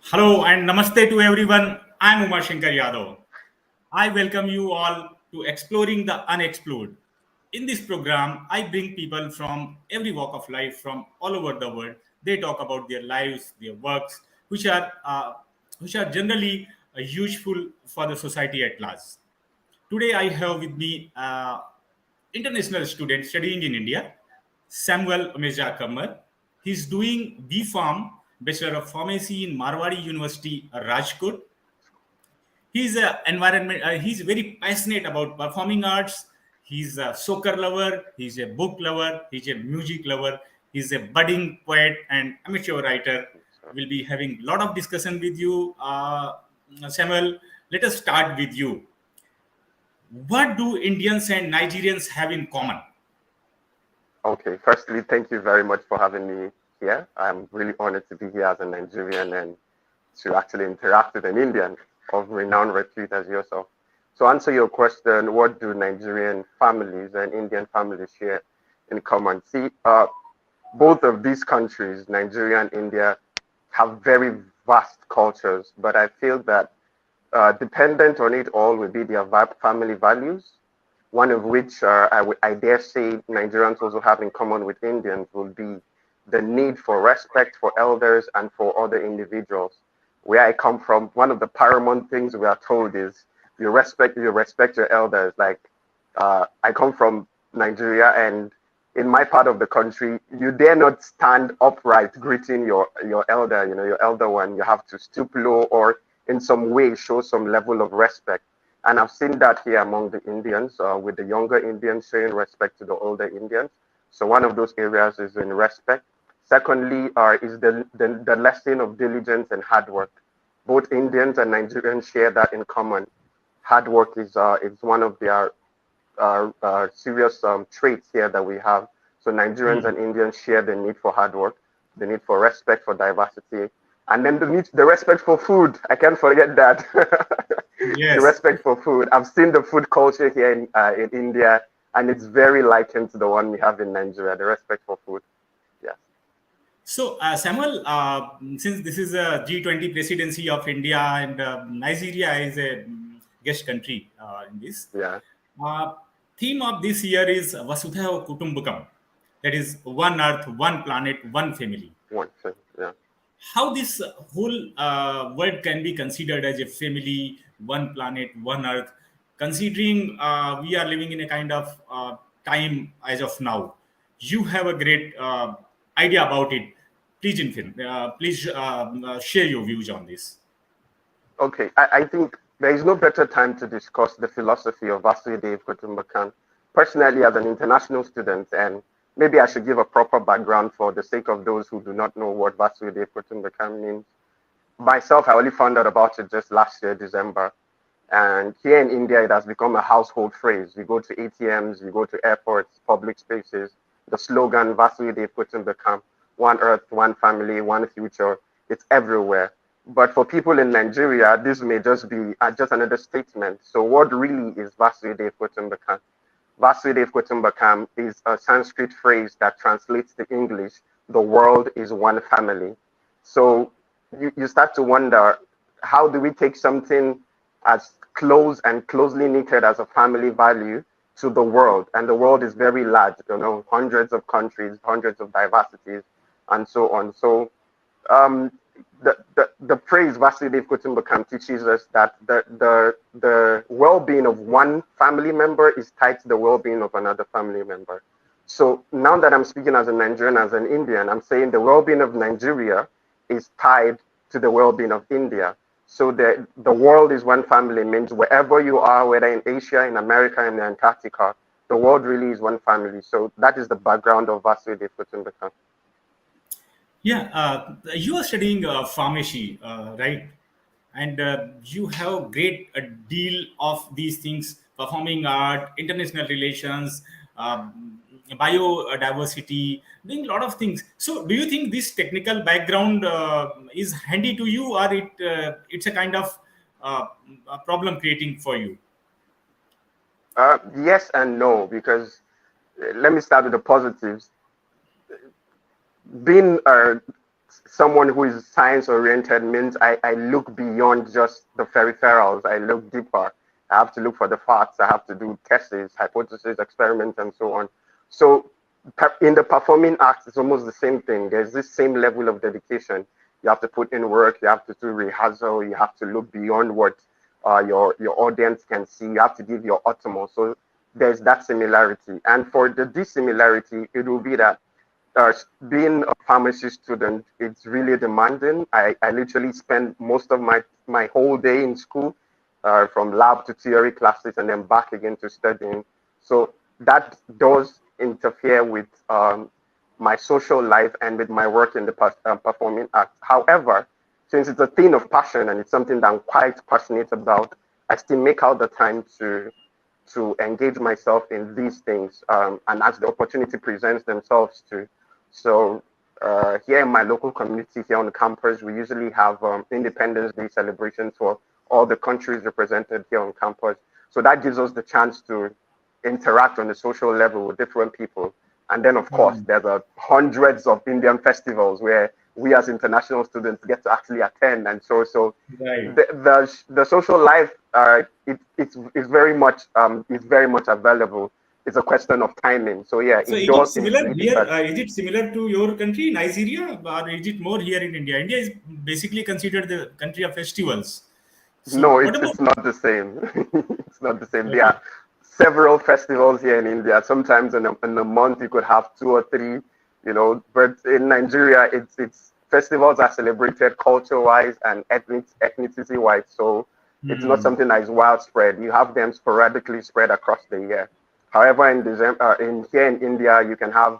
Hello and namaste to everyone. I'm Umashanker Yadav. I welcome you all to Exploring the Unexplored. In this program, I bring people from every walk of life from all over the world. They talk about their lives, their works, which are generally useful for the society at large. Today, I have with me international student studying in India, Samuel Omeiza Kamar. He's doing B.Pharm, Bachelor of Pharmacy in Marwari University, Rajkot. He's very passionate about performing arts. He's a soccer lover. He's a book lover. He's a music lover. He's a budding poet and amateur writer. We'll be having a lot of discussion with you, Samuel. Let us start with you. What do Indians and Nigerians have in common? Okay, firstly, thank you very much for having me here. I'm really honored to be here as a Nigerian and to actually interact with an Indian of renowned repute as yourself. To answer your question, what do Nigerian families and Indian families share in common? See, both of these countries, Nigeria and India, have very vast cultures, but I feel that dependent on it all would be their family values, one of which I dare say Nigerians also have in common with Indians will be the need for respect for elders and for other individuals. Where I come from, one of the paramount things we are told is you respect your elders. Like I come from Nigeria, and in my part of the country, you dare not stand upright greeting your elder. You know, your elder one. You have to stoop low or in some way show some level of respect. And I've seen that here among the Indians, with the younger Indians showing respect to the older Indians. So one of those areas is in respect. Secondly, is the lesson of diligence and hard work. Both Indians and Nigerians share that in common. Hard work is one of their serious traits here that we have. So Nigerians Hmm. and Indians share the need for hard work, the need for respect for diversity, and then the respect for food. I can't forget that. The Yes. respect for food. I've seen the food culture here in India, and it's very likened to the one we have in Nigeria. The respect for food. Yes. So, Samuel, since this is a G20 presidency of India and Nigeria is a guest country in this, Yeah. uh, theme of this year is Vasudhaiv Kutumbakam. That is one earth, one planet, one family. One thing. Yeah. How this whole world can be considered as a family, one planet, one earth, considering we are living in a kind of time as of now. You have a great idea about it. Please share your views on this. Okay. I think there is no better time to discuss the philosophy of Vasudhaiv Kutumbakam. Personally, as an international student, and maybe I should give a proper background for the sake of those who do not know what Vasudhaiv Kutumbakam means. Myself, I only found out about it just last year, December. And here in India, it has become a household phrase. You go to ATMs, you go to airports, public spaces. The slogan, Vasudhaiv Kutumbakam, one earth, one family, one future, it's everywhere. But for people in Nigeria, this may just be just another statement. So what really is Vasudhaiv Kutumbakam? Vasudhaiv Kutumbakam is a Sanskrit phrase that translates to English, the world is one family. So you start to wonder, how do we take something as close and closely knitted as a family value to the world? And the world is very large, hundreds of countries, hundreds of diversities, and so on. So um, the praise Vasudhaiv Kutumbakam teaches us that the well-being of one family member is tied to the well-being of another family member. So now that I'm speaking as a Nigerian, as an Indian, I'm saying the well-being of Nigeria is tied to the well-being of India. So the world is one family means wherever you are, whether in Asia, in America, in Antarctica, the world really is one family. So that is the background of Vasudhaiv Kutumbakam. Yeah, you are studying pharmacy, right? And you have great deal of these things: performing art, international relations, biodiversity, doing a lot of things. So, do you think this technical background is handy to you, or it's a kind of a problem creating for you? Yes and no, because let me start with the positives. Being someone who is science oriented means I look beyond just the peripherals. I look deeper. I have to look for the facts. I have to do tests, hypotheses, experiments, and so on. So in the performing arts, it's almost the same thing. There's this same level of dedication. You have to put in work. You have to do rehearsal. You have to look beyond what your audience can see. You have to give your utmost. So there's that similarity. And for the dissimilarity, it will be that being a pharmacy student, it's really demanding. I literally spend most of my whole day in school, from lab to theory classes and then back again to studying. So that does interfere with my social life and with my work in the performing arts. However, since it's a thing of passion and it's something that I'm quite passionate about, I still make out the time to engage myself in these things, and as the opportunity presents themselves to. So here in my local community, here on campus, we usually have Independence Day celebrations for all the countries represented here on campus. So that gives us the chance to interact on the social level with different people. And then, of course, there's hundreds of Indian festivals where we as international students get to actually attend. And so Right. the social life, it's very much available. It's a question of timing. So yeah, So it is it does similar indeed. here? But Is it similar to your country, Nigeria, or is it more here in India? India is basically considered the country of festivals. So no, what about? it's not the same. It's not the same. There Okay. are several festivals here in India. Sometimes in a month you could have two or three, But in Nigeria, it's festivals are celebrated culture-wise and ethnicity-wise. So it's not Hmm. something that is widespread. You have them sporadically spread across the year. However, in December, in here in India, you can have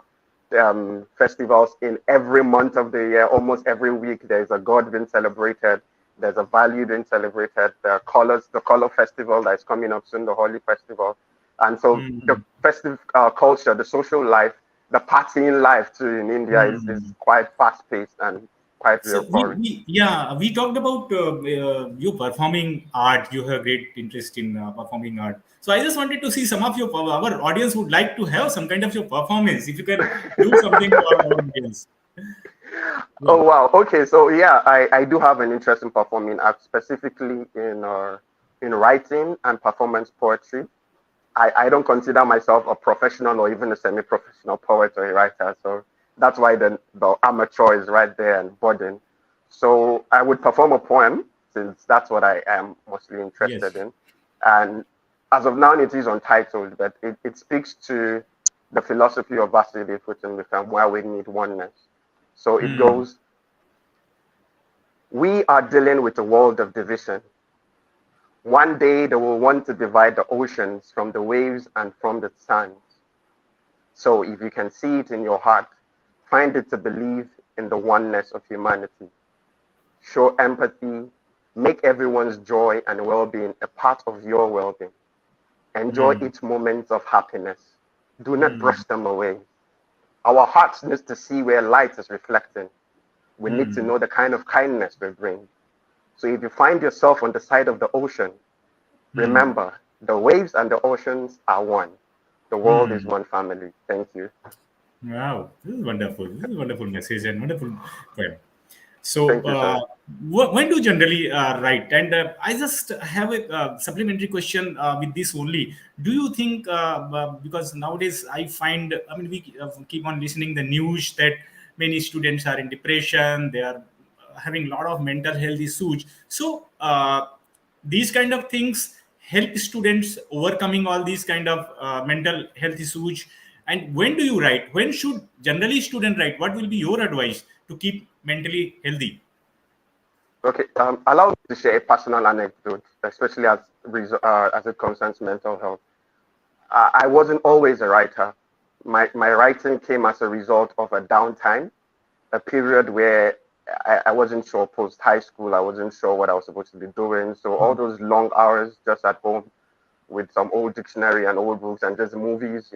festivals in every month of the year. Almost every week, there's a god being celebrated. There's a value being celebrated. The color festival that is coming up soon, the Holi festival, and so the Hmm. festive culture, the social life, the partying life too in India is Hmm. quite fast paced and quite So we, euphoric. we yeah we talked about you performing art. You have great interest in performing art. So I just wanted to see some of your our audience would like to have some kind of your performance. If you can do something for our audience. Yeah. Oh wow. Okay, so yeah, I do have an interest in performing art, specifically in writing and performance poetry. I don't consider myself a professional or even a semi-professional poet or a writer. So that's why the amateur is right there and budding. So I would perform a poem since that's what I am mostly interested Yes. in. And as of now, it is untitled, but it speaks to the philosophy of Vasudhaiv Kutumbakam, where we need oneness. So it Hmm. goes, we are dealing with a world of division. One day they will want to divide the oceans from the waves and from the sands. So if you can see it in your heart, find it to believe in the oneness of humanity. Show empathy, make everyone's joy and well-being a part of your well-being. Enjoy Hmm. each moment of happiness. Do not Hmm. brush them away. Our hearts need to see where light is reflecting. We need to Hmm. know the kind of kindness we bring. So if you find yourself on the side of the ocean, Hmm. remember, the waves and the oceans are one. The world is Hmm. one family. Thank you. Wow, this is wonderful. This is a wonderful message and wonderful poem. So, Thank you, sir. when do you generally write? And I just have a supplementary question with this only. Do you think, because nowadays I find, I mean, we keep on listening the news that many students are in depression, they are having a lot of mental health issues. So, these kind of things help students overcoming all these kind of mental health issues. And when do you write? When should generally student write? What will be your advice to keep mentally healthy? Okay, allow me to share a personal anecdote, especially as it concerns mental health. I wasn't always a writer. My writing came as a result of a downtime, a period where I wasn't sure post high school. I wasn't sure what I was supposed to be doing. So all those long hours just at home with some old dictionary and old books and just movies.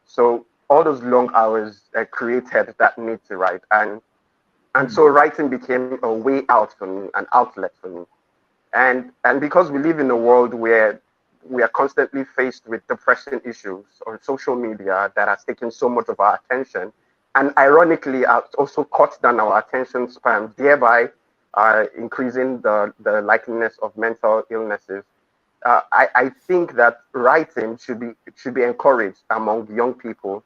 So all those long hours created that need to write, and so writing became a way out for me, an outlet for me. And because we live in a world where we are constantly faced with depressing issues on social media that has taken so much of our attention, and ironically also cuts down our attention span, thereby increasing the likeliness of mental illnesses. I think that writing should be encouraged among young people,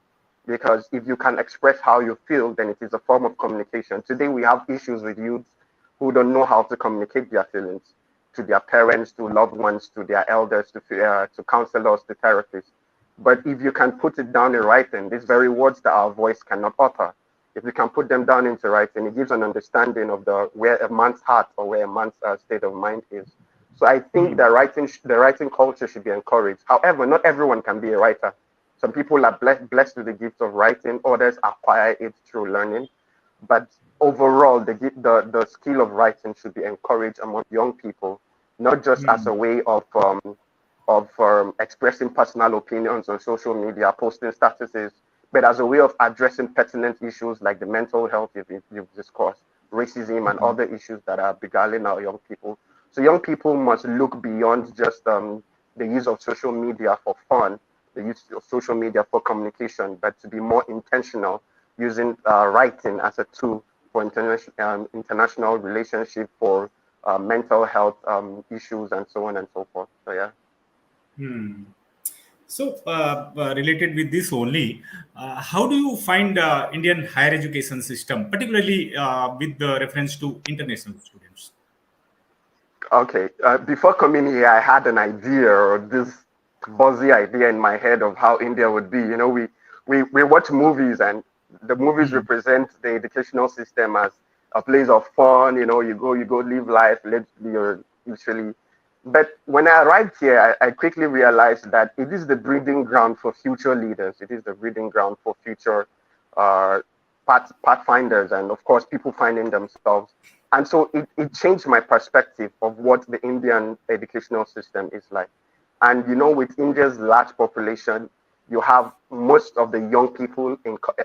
because if you can express how you feel, then it is a form of communication. Today we have issues with youths who don't know how to communicate their feelings to their parents, to loved ones, to their elders, to counselors, to therapists. But if you can put it down in writing, these very words that our voice cannot utter, if you can put them down into writing, it gives an understanding of where a man's heart or where a man's state of mind is. So I think that the writing culture should be encouraged. However, not everyone can be a writer. Some people are blessed with the gift of writing, others acquire it through learning. But overall, the skill of writing should be encouraged among young people, not just as a way of expressing personal opinions on social media, posting statuses, but as a way of addressing pertinent issues like the mental health you've discussed, racism, and other issues that are beguiling our young people. So young people must look beyond just the use of social media for fun, the use of social media for communication, but to be more intentional, using writing as a tool for international relationship, for mental health issues, and so on and so forth. So yeah. So, related with this only, how do you find Indian higher education system, particularly with the reference to international students? Okay. Before coming here, I had an idea, or this buzzy idea in my head of how India would be. You know, we watch movies, and the movies represent the educational system as a place of fun. You know, you go live life, you're literally. But when I arrived here, I quickly realized that it is the breeding ground for future leaders. It is the breeding ground for future uh, pathfinders, and of course, people finding themselves. And so it changed my perspective of what the Indian educational system is like. And you know, with India's large population, you have most of the young people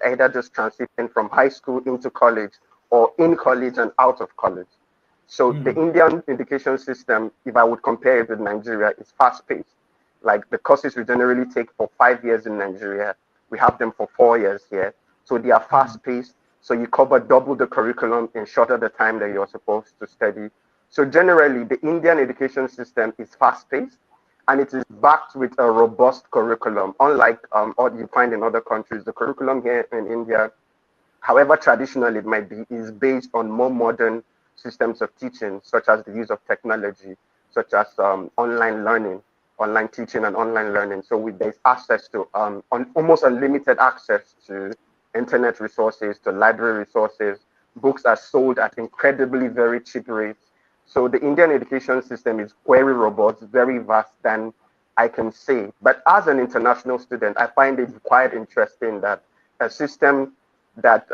either just transiting from high school into college, or in college and out of college. So the Indian education system, if I would compare it with Nigeria, is fast paced. Like the courses we generally take for 5 years in Nigeria, we have them for 4 years here. So they are fast paced. So you cover double the curriculum in shorter the time that you're supposed to study. So generally, the Indian education system is fast paced, and it is backed with a robust curriculum. Unlike what you find in other countries, the curriculum here in India, however traditional it might be, is based on more modern systems of teaching, such as the use of technology, such as online learning, online teaching, and online learning. So there's access to almost unlimited access to internet resources, to library resources. Books are sold at incredibly very cheap rates. So the Indian education system is very robust, very vast than I can say. But as an international student, I find it quite interesting that a system that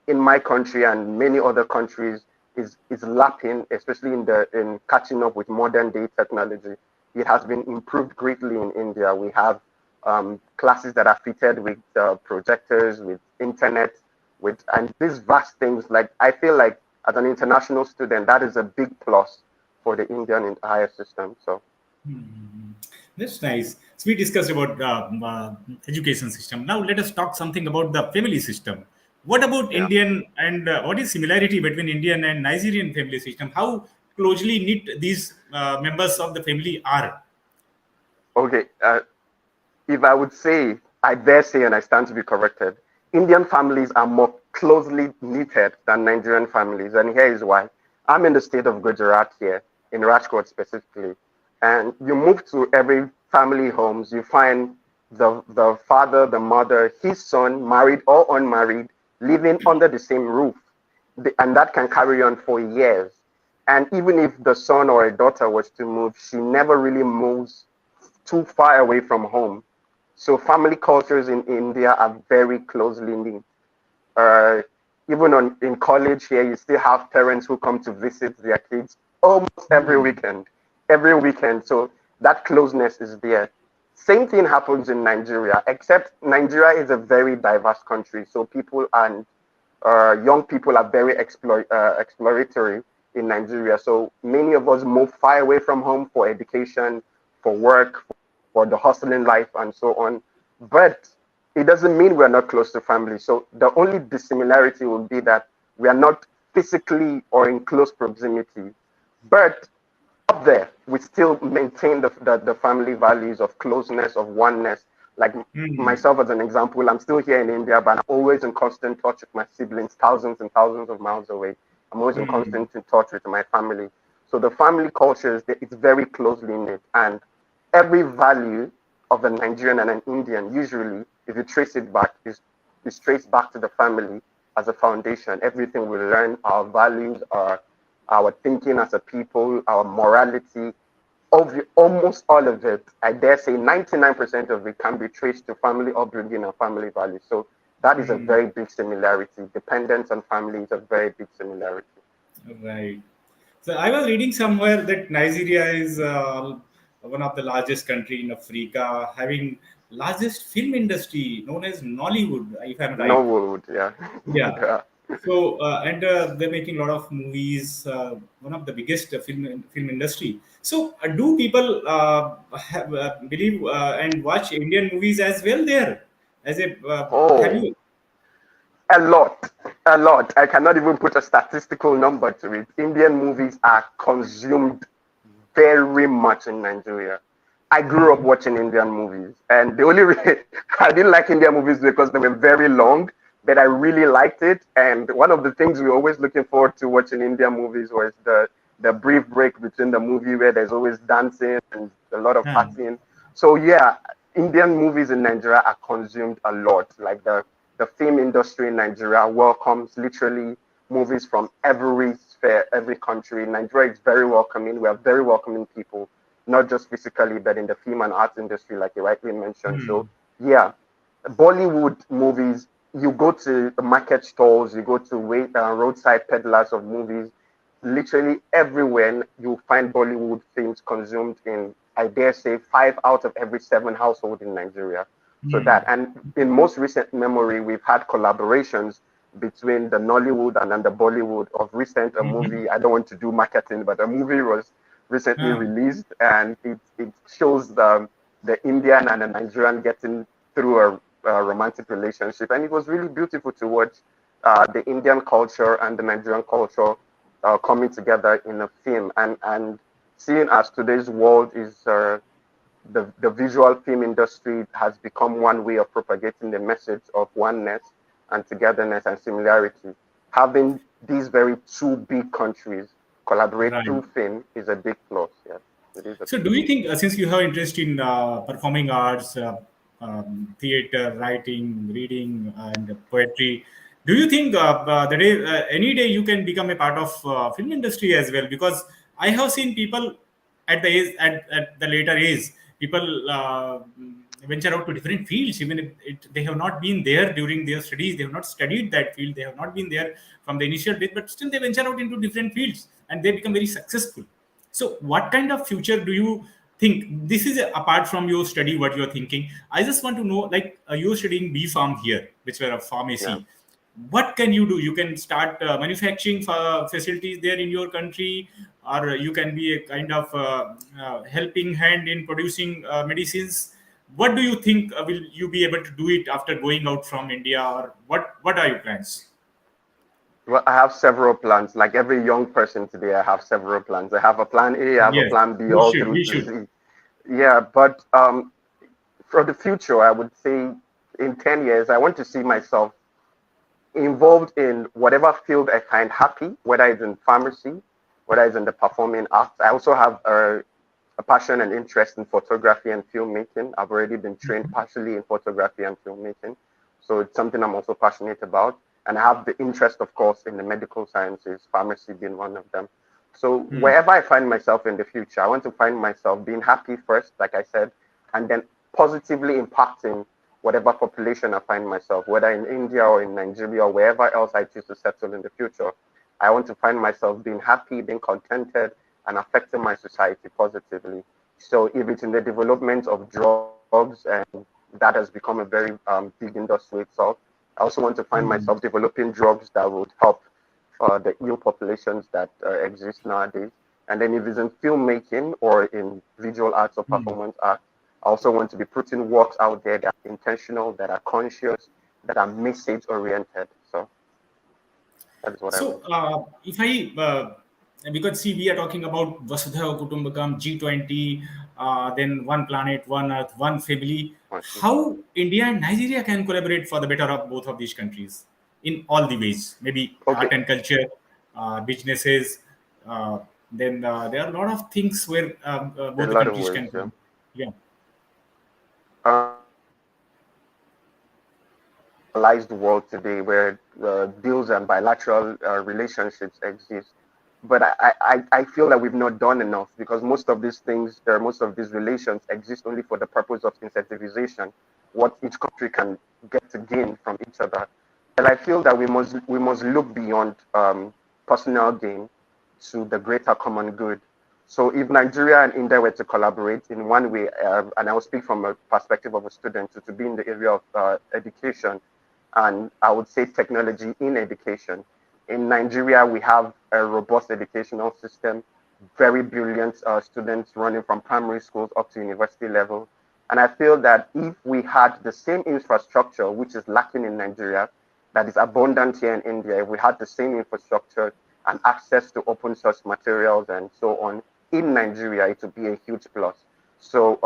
in my country and many other countries is lacking, especially in catching up with modern day technology. It has been improved greatly in India. We have classes that are fitted with projectors, with internet, and these vast things. Like I feel like as an international student, that is a big plus for the Indian higher system. So That's nice. So we discussed about education system. Now let us talk something about the family system. What about yeah. Indian, and what is similarity between Indian and Nigerian family system? How closely knit these members of the family are? Okay. If I would say, I dare say, and I stand to be corrected, Indian families are more closely knitted than Nigerian families, and here is why. I'm in the state of Gujarat here, in Rajkot specifically, and you move to every family homes, you find the father, the mother, his son, married or unmarried, living under the same roof, and that can carry on for years. And even if the son or a daughter was to move, she never really moves too far away from home. So family cultures in India are very closely linked. Uh, Even in college here, you still have parents who come to visit their kids almost every weekend. Every weekend. So that closeness is there. Same thing happens in Nigeria, except Nigeria is a very diverse country. So people and young people are very exploratory in Nigeria. So many of us move far away from home for education, for work, for the hustling life, and so on. But it doesn't mean we're not close to family. So the only dissimilarity will be that we are not physically or in close proximity, but up there, we still maintain the family values of closeness, of oneness. Like Hmm. myself, as an example, I'm still here in India, but I'm always in constant touch with my siblings, thousands and thousands of miles away. I'm always in Hmm. constant touch with my family. So the family culture it's very closely knit, and every value of a Nigerian and an Indian, usually, if you trace it back, is traced back to the family as a foundation. Everything we learn, our values, our thinking as a people, our morality, almost all of it, I dare say 99% of it can be traced to family upbringing and family values. So that is a Hmm. very big similarity. Dependence on family is a very big similarity. Right. So I was reading somewhere that Nigeria is one of the largest country in Africa, having largest film industry known as Nollywood, if I'm No right. wood, yeah. Yeah. Yeah. So and they're making a lot of movies. One of the biggest film industry. So do people believe and watch Indian movies as well there? As a have Oh, you? a lot, a lot. I cannot even put a statistical number to it. Indian movies are consumed very much in Nigeria. I grew up Hmm. watching Indian movies, and the only reason I didn't like Indian movies because they were very long, but I really liked it. And one of the things we were always looking forward to watching Indian movies was the brief break between the movie where there's always dancing and a lot of Huh. partying. So yeah, Indian movies in Nigeria are consumed a lot. Like the film industry in Nigeria welcomes literally movies from every sphere, every country. Nigeria is very welcoming. We are very welcoming people, not just physically, but in the film and arts industry, like you rightly mentioned. So, Hmm. yeah, Bollywood movies, you go to market stalls, you go to roadside peddlers of movies, literally everywhere you'll find Bollywood films consumed in, I dare say, 5 out of every 7 households in Nigeria. So that, Hmm. and in most recent memory, we've had collaborations between the Nollywood and then the Bollywood. Of recent, a Hmm. movie, I don't want to do marketing, but a movie was recently Huh. released, and it shows the Indian and the Nigerian getting through a romantic relationship, and it was really beautiful to watch the Indian culture and the Nigerian culture coming together in a film, and seeing as today's world is the visual film industry has become one way of propagating the message of oneness and togetherness and similarity. Having these very two big countries collaborate Right. through film is a big plus. Yes, it is a So, big do you plus. think, since you have interest in performing arts, theater, writing, reading, and poetry, do you think the day, any day you can become a part of film industry as well? Because I have seen people at the later age, people venture out to different fields, even if they have not been there during their studies, they have not studied that field, they have not been there from the initial days, but still they venture out into different fields and they become very successful. So, what kind of future do you think? This is apart from your study, what you're thinking. I just want to know, like, you're studying B Farm here, which were a Yeah. pharmacy. What can you do? You can start manufacturing facilities there in your country, or you can be a kind of helping hand in producing medicines. What do you think? Will you be able to do it after going out from India, or what are your plans? Well, I have several plans. Like every young person today, I have several plans. I have a plan A, I have a Yes, plan B, we all should. through We to should. Z. Yeah, but for the future, I would say in 10 years, I want to see myself involved in whatever field I find happy, whether it's in pharmacy, whether it's in the performing arts. I also have a passion and interest in photography and filmmaking. I've already been trained partially in photography and filmmaking. So it's something I'm also passionate about. And I have the interest, of course, in the medical sciences, pharmacy being one of them. So Hmm. wherever I find myself in the future, I want to find myself being happy first, like I said, and then positively impacting whatever population I find myself, whether in India or in Nigeria or wherever else I choose to settle in the future. I want to find myself being happy, being contented, and affecting my society positively. So if it's in the development of drugs, and that has become a very big industry itself, I also want to find myself Hmm. developing drugs that would help the ill populations that exist nowadays. And then if it's in filmmaking or in visual arts or Hmm. performance art, I also want to be putting works out there that are intentional, that are conscious, that are message oriented. So that is what I So, want. if I because see, we are talking about Vasudhaiv Kutumbakam, G20, then one planet, one earth, one family. How India and Nigeria can collaborate for the better of both of these countries in all the ways, maybe Okay, art and culture, businesses. Uh, then there are a lot of things where a both the lot of countries ways. can. Yeah. Yeah. Globalized world today where deals and bilateral relationships exist. But I feel that we've not done enough because most of these things, most of these relations exist only for the purpose of incentivization, what each country can get to gain from each other. And I feel that we must look beyond personal gain to the greater common good. So if Nigeria and India were to collaborate in one way, and I will speak from a perspective of a student, to be in the area of education, and I would say technology in education. In Nigeria, we have a robust educational system, very brilliant students running from primary schools up to university level. And I feel that if we had the same infrastructure, which is lacking in Nigeria, that is abundant here in India, if we had the same infrastructure and access to open source materials and so on in Nigeria, it would be a huge plus. So,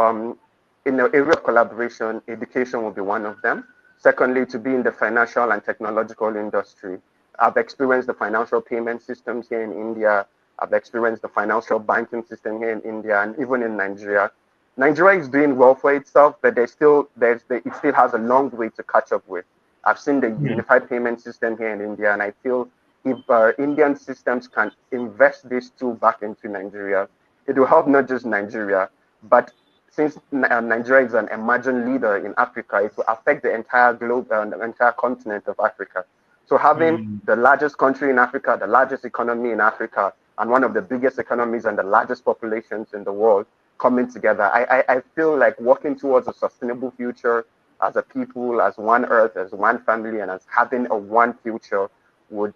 in the area of collaboration, education will be one of them. Secondly, to be in the financial and technological industry. I've experienced the financial payment systems here in India. I've experienced the financial banking system here in India and even in Nigeria. Nigeria is doing well for itself, but it still has a long way to catch up with. I've seen the Hmm. unified payment system here in India, and I feel if Indian systems can invest these two back into Nigeria, it will help not just Nigeria, but since Nigeria is an emerging leader in Africa, it will affect the entire globe and the entire continent of Africa. So having Hmm. the largest country in Africa, the largest economy in Africa, and one of the biggest economies and the largest populations in the world coming together, I feel like working towards a sustainable future as a people, as one earth, as one family, and as having a one future would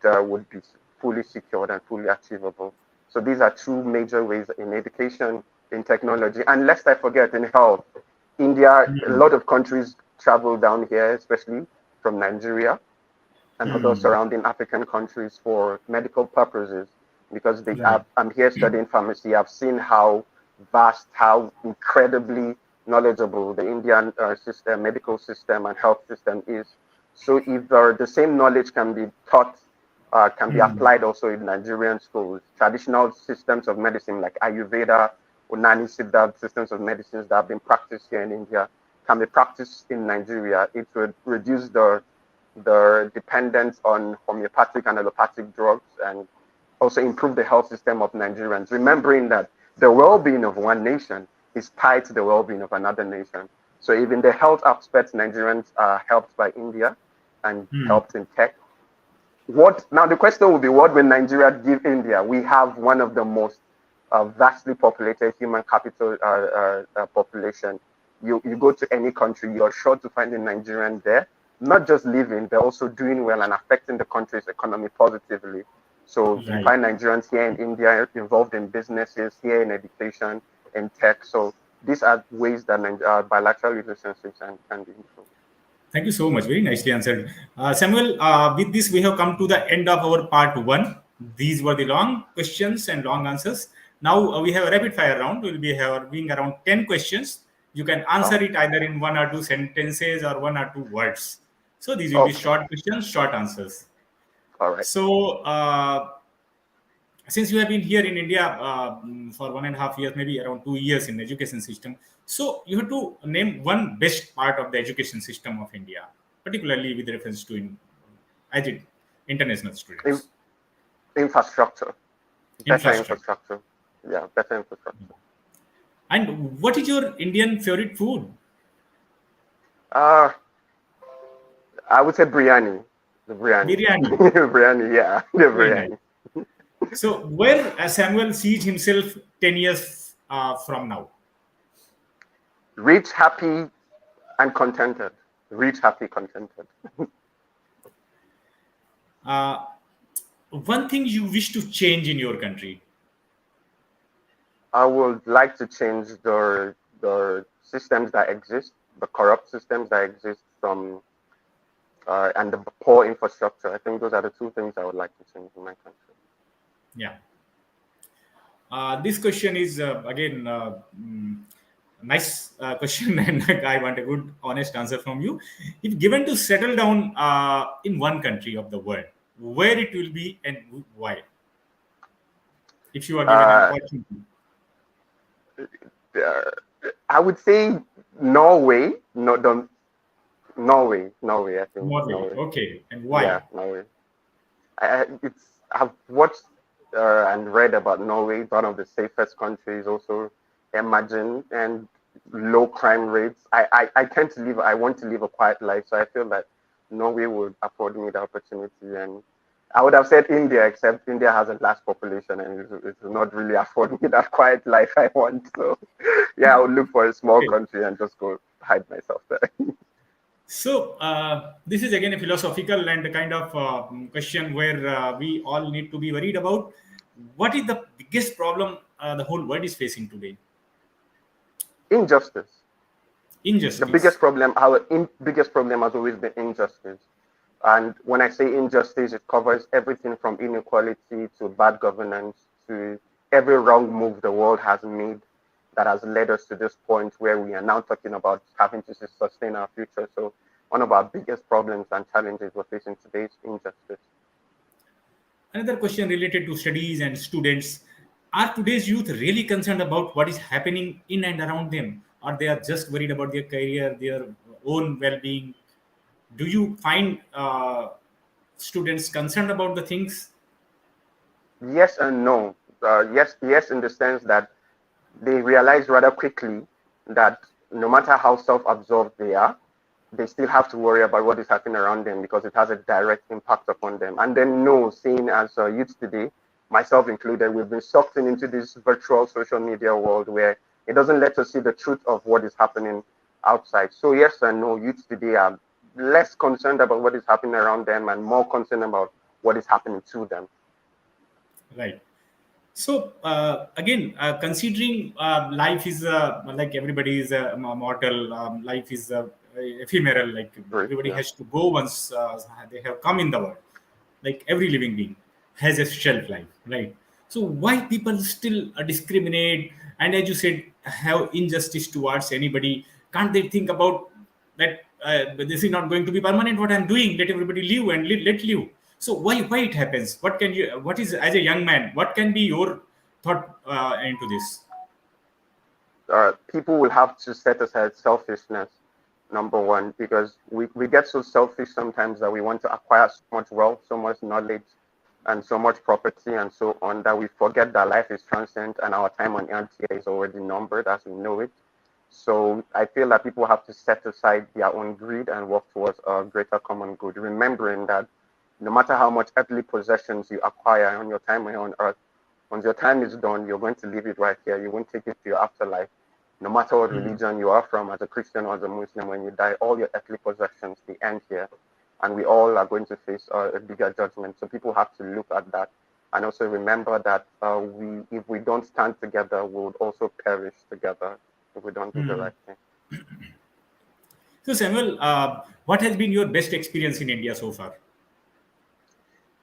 be fully secured and fully achievable. So these are two major ways in education, in technology, and lest I forget, in health. India, a Hmm. lot of countries travel down here, especially from Nigeria and other Hmm. surrounding African countries for medical purposes. Because Right. I'm here studying pharmacy, I've seen how vast, how incredibly knowledgeable the Indian system, medical system, and health system is. So if the same knowledge can be taught, can be Hmm. applied also in Nigerian schools, traditional systems of medicine like Ayurveda, Unani Siddha systems of medicines that have been practiced here in India can be practiced in Nigeria. It would reduce the dependence on homeopathic and allopathic drugs and also improve the health system of Nigerians, remembering that the well-being of one nation is tied to the well-being of another nation. So even the health aspects, Nigerians are helped by India and Hmm. helped in tech. What now? The question will be, what will Nigeria give India? We have one of the most vastly populated human capital population. You go to any country, you're sure to find a Nigerian there, not just living, but also doing well and affecting the country's economy positively. So you Right. find Nigerians here in India involved in businesses, here in education, in tech. So these are ways that bilateral relationships can be improved. Thank you so much. Very nicely answered. Samuel, with this, we have come to the end of our part one. These were the long questions and long answers. Now we have a rapid fire round. We'll be having around 10 questions. You can answer Oh, it either in one or two sentences or one or two words. So these will be okay. short questions, short answers. All right. So, since you have been here in India for 1.5 years, maybe around 2 years in the education system, so you have to name one best part of the education system of India, particularly with reference to I did international In, students. infrastructure. Better Infrastructure. infrastructure. Yeah, better infrastructure. And what is your Indian favorite food? Uh, I would say biryani. The biryani. Biryani. Biryani, yeah. The Very nice. biryani. So, where Samuel sees himself 10 years from now? Rich, happy, and contented. Rich, happy, contented. Uh, one thing you wish to change in your country? I would like to change the systems that exist, the corrupt systems that exist from, and the poor infrastructure. I think those are the two things I would like to change in my country. Yeah. This question is again nice question, and I want a good, honest answer from you. If given to settle down in one country of the world, where it will be and why? If you are given an Uh, opportunity. I would say Norway. No, don't Norway. I think Norway. Norway. Okay. And Yeah, why? Norway. I've watched and read about Norway. It's one of the safest countries, also emerging and low crime rates. I tend to live. I want to live a quiet life, so I feel that Norway would afford me the opportunity. And I would have said India, except India has a large population and it will not really afford me that quiet life I want. So yeah, I would look for a small Okay. country and just go hide myself there. So this is again a philosophical and a kind of question where we all need to be worried about. What is the biggest problem the whole world is facing today? Injustice. The Injustice. biggest problem has always been injustice. And when I say injustice, it covers everything from inequality to bad governance to every wrong move the world has made that has led us to this point where we are now talking about having to sustain our future. So one of our biggest problems and challenges we're facing today is injustice. Another question related to studies and students. Are today's youth really concerned about what is happening in and around them? Or they are just worried about their career, their own well-being? Do you find students concerned about the things? Yes and no. Yes, in the sense that they realize rather quickly that no matter how self-absorbed they are, they still have to worry about what is happening around them because it has a direct impact upon them. And then no, seeing as youth today, myself included, we've been sucked into this virtual social media world where it doesn't let us see the truth of what is happening outside. So yes and no, youth today are less concerned about what is happening around them and more concerned about what is happening to them. Right. So again, considering life is like everybody is mortal, life is ephemeral. Like Right? everybody Yeah. has to go once they have come in the world. Like every living being has a shelf life, right? So why people still discriminate and, as you said, have injustice towards anybody? Can't they think about that this is not going to be permanent? What I'm doing, let everybody live and let live. So why it happens? What can you? What is, as a young man? What can be your thought into this? People will have to set aside selfishness, number one, because we get so selfish sometimes that we want to acquire so much wealth, so much knowledge, and so much property and so on that we forget that life is transient and our time on earth here is already numbered as we know it. So I feel that people have to set aside their own greed and work towards a greater common good, remembering that no matter how much earthly possessions you acquire on your time here on earth, once your time is done, you're going to leave it right here. You won't take it to your afterlife. No matter what Mhm. religion you are from, as a Christian or as a Muslim, when you die, all your earthly possessions, they end here. And we all are going to face a bigger judgment. So people have to look at that and also remember that if we don't stand together, we would also perish together if we don't do the Mhm. right thing. So Samuel, what has been your best experience in India so far?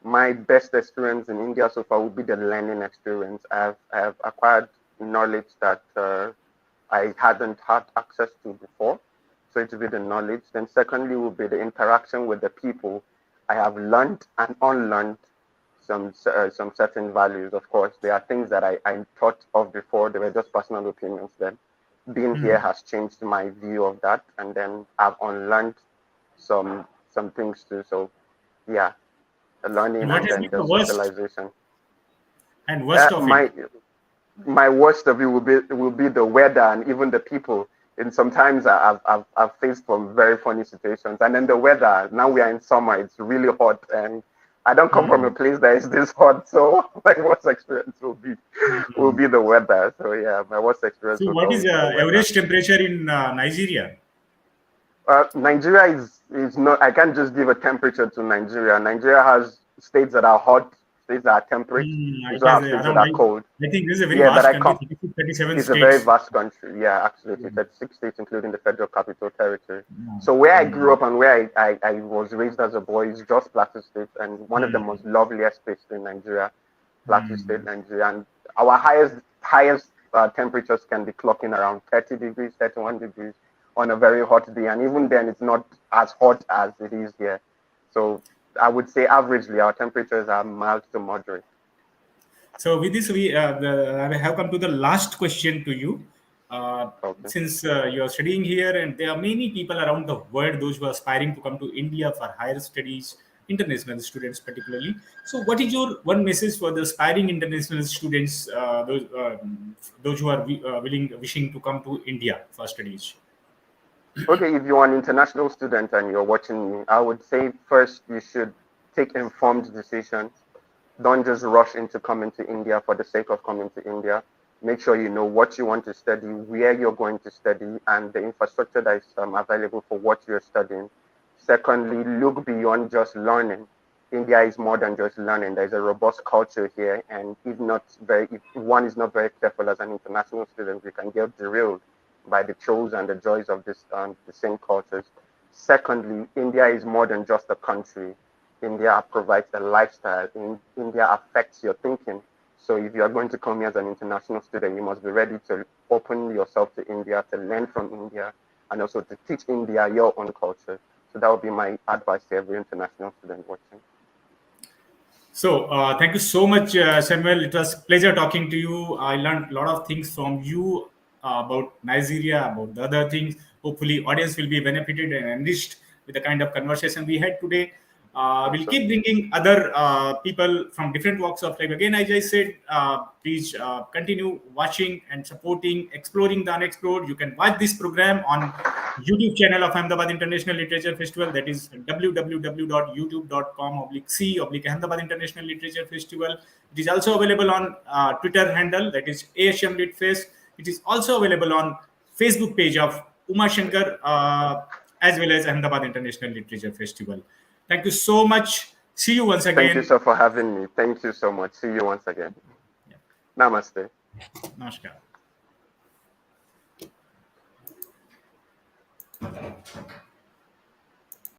My best experience in India so far would be the learning experience. I have acquired knowledge that I hadn't had access to before. So it will be the knowledge. Then secondly will be the interaction with the people. I have learned and unlearned some certain values. Of course, there are things that I thought of before. They were just personal opinions. Then being here Mhm. has changed my view of that. And then I've unlearned some things too. So yeah, the And learning what and has then been the the worst socialization. and worst of it? My worst of it will be the weather and even the people. And sometimes I've faced some very funny situations. And then the weather. Now we are in summer. It's really hot, and I don't come from a Mhm. place that is this hot. So my worst experience will be the weather. So yeah, my worst experience So would what always is be the weather. average temperature in Nigeria? Nigeria is not. I can't just give a temperature to Nigeria. Nigeria has states that are hot, States that are temperate. It We also has have states that around, are cold. I think this is a very Yeah, that vast I country, come. 37 It's a very states. vast country. Yeah, absolutely. 36 states, including the Federal Capital Territory. Mm, So where I grew mm, up and where I was raised as a boy is just Plateau State, and one of the mm, most loveliest states in Nigeria, Plateau State, mm. Nigeria. And our highest temperatures can be clocking around 30 degrees, 31 degrees on a very hot day. And even then, it's not as hot as it is here. So I would say averagely, our temperatures are mild to moderate. So with this, I have come to the last question to you. Okay. Since you are studying here, and there are many people around the world, those who are aspiring to come to India for higher studies, international students particularly. So, what is your one message for the aspiring international students, those who are wishing to come to India for studies? Okay, if you're an international student and you're watching me, I would say first you should take informed decisions. Don't just rush into coming to India for the sake of coming to India. Make sure you know what you want to study, where you're going to study, and the infrastructure that is available for what you're studying. Secondly, look beyond just learning. India is more than just learning. There's a robust culture here, and if one is not very careful as an international student, you can get derailed by the chores and the joys of the same cultures. Secondly, India is more than just a country. India provides a lifestyle. India affects your thinking. So if you are going to come here as an international student, you must be ready to open yourself to India, to learn from India, and also to teach India your own culture. So that would be my advice to every international student watching. So, thank you so much, Samuel. It was pleasure talking to you. I learned a lot of things from you about Nigeria, about the other things. Hopefully, audience will be benefited and enriched with the kind of conversation we had today. We'll Awesome. keep bringing other people from different walks of life. Again, as I said, please continue watching and supporting, exploring the unexplored. You can watch this program on YouTube channel of Ahmedabad International Literature Festival. That is www.youtube.com/c/ Ahmedabad International Literature Festival. It is also available on Twitter handle, that is ASM Litfest. It is also available on Facebook page of Umashanker, as well as Ahmedabad International Literature Festival. Thank you so much. See you once Thank you, again. sir, for having me. Thank you so much. See you once again. Namaste. Namaskar.